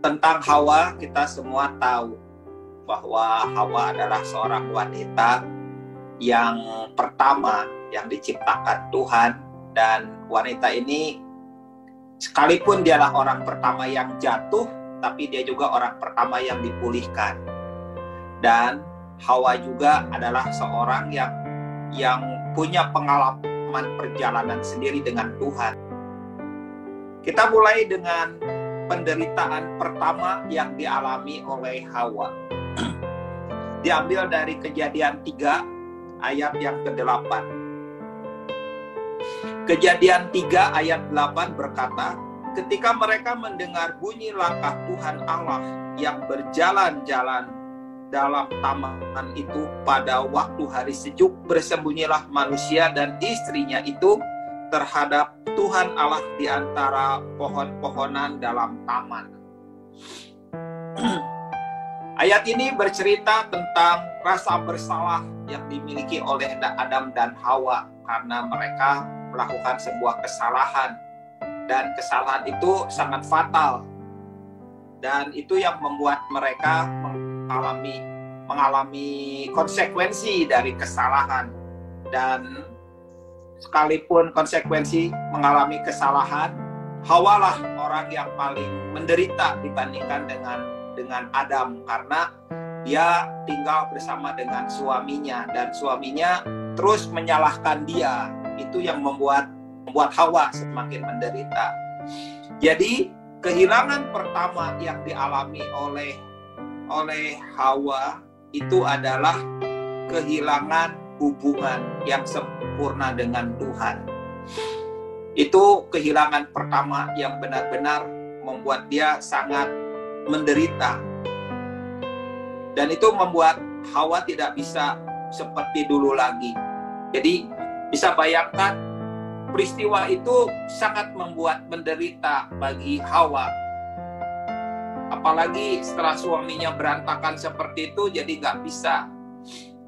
Tentang Hawa, kita semua tahu bahwa Hawa adalah seorang wanita yang pertama yang diciptakan Tuhan. Dan wanita ini, sekalipun dialah orang pertama yang jatuh, tapi dia juga orang pertama yang dipulihkan. Dan Hawa juga adalah seorang yang punya pengalaman perjalanan sendiri dengan Tuhan. Kita mulai dengan penderitaan pertama yang dialami oleh Hawa. Diambil dari Kejadian 3 ayat yang ke-8. Kejadian 3 ayat 8 berkata, ketika mereka mendengar bunyi langkah Tuhan Allah yang berjalan-jalan dalam taman itu pada waktu hari sejuk, bersembunyilah manusia dan istrinya itu terhadap Tuhan Allah di antara pohon-pohonan dalam taman. Ayat ini bercerita tentang rasa bersalah yang dimiliki oleh Adam dan Hawa karena mereka melakukan sebuah kesalahan, dan kesalahan itu sangat fatal, dan itu yang membuat mereka mengalami konsekuensi dari kesalahan. Dan sekalipun konsekuensi mengalami kesalahan, Hawa lah orang yang paling menderita dibandingkan dengan Adam, karena dia tinggal bersama dengan suaminya dan suaminya terus menyalahkan dia. Itu yang membuat Hawa semakin menderita. Jadi kehilangan pertama yang dialami oleh Hawa itu adalah kehilangan hubungan yang sempurna dengan Tuhan. Itu kehilangan pertama yang benar-benar membuat dia sangat menderita. Dan itu membuat Hawa tidak bisa seperti dulu lagi. Jadi bisa bayangkan, peristiwa itu sangat membuat menderita bagi Hawa. Apalagi setelah suaminya berantakan seperti itu, jadi nggak bisa.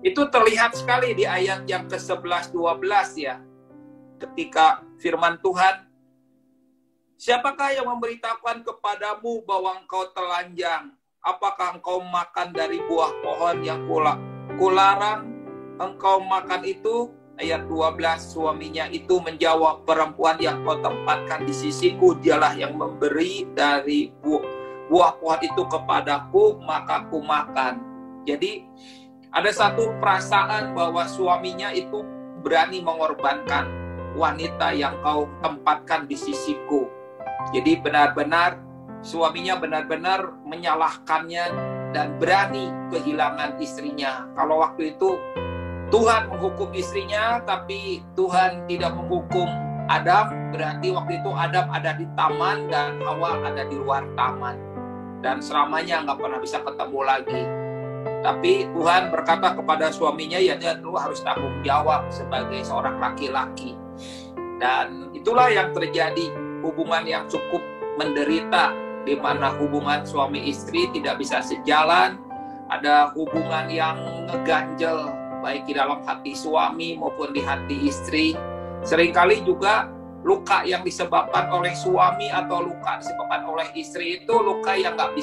Itu terlihat sekali di ayat yang ke-11-12 ya. Ketika firman Tuhan, siapakah yang memberitahukan kepadamu bahwa engkau telanjang? Apakah engkau makan dari buah pohon yang kularang engkau makan itu? Ayat 12, suaminya itu menjawab, perempuan yang kau tempatkan di sisiku, dialah yang memberi dari buah pohon itu kepadaku, maka aku makan. Jadi ada satu perasaan bahwa suaminya itu berani mengorbankan wanita yang kau tempatkan di sisiku. Jadi benar-benar suaminya benar-benar menyalahkannya dan berani kehilangan istrinya. Kalau waktu itu Tuhan menghukum istrinya, tapi Tuhan tidak menghukum Adam, berarti waktu itu Adam ada di taman dan Hawa ada di luar taman. Dan selamanya nggak pernah bisa ketemu lagi. Tapi Tuhan berkata kepada suaminya, ya dia dulu harus tanggung jawab sebagai seorang laki-laki. Dan itulah yang terjadi, hubungan yang cukup menderita, di mana hubungan suami istri tidak bisa sejalan, ada hubungan yang ngeganjel, baik di dalam hati suami maupun di hati istri. Seringkali juga luka yang disebabkan oleh suami atau luka disebabkan oleh istri itu luka yang nggak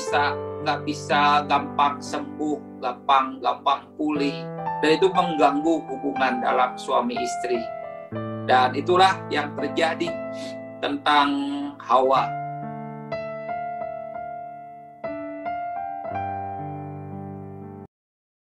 bisa gampang sembuh, gampang pulih, dan itu mengganggu hubungan dalam suami istri. Dan itulah yang terjadi tentang Hawa.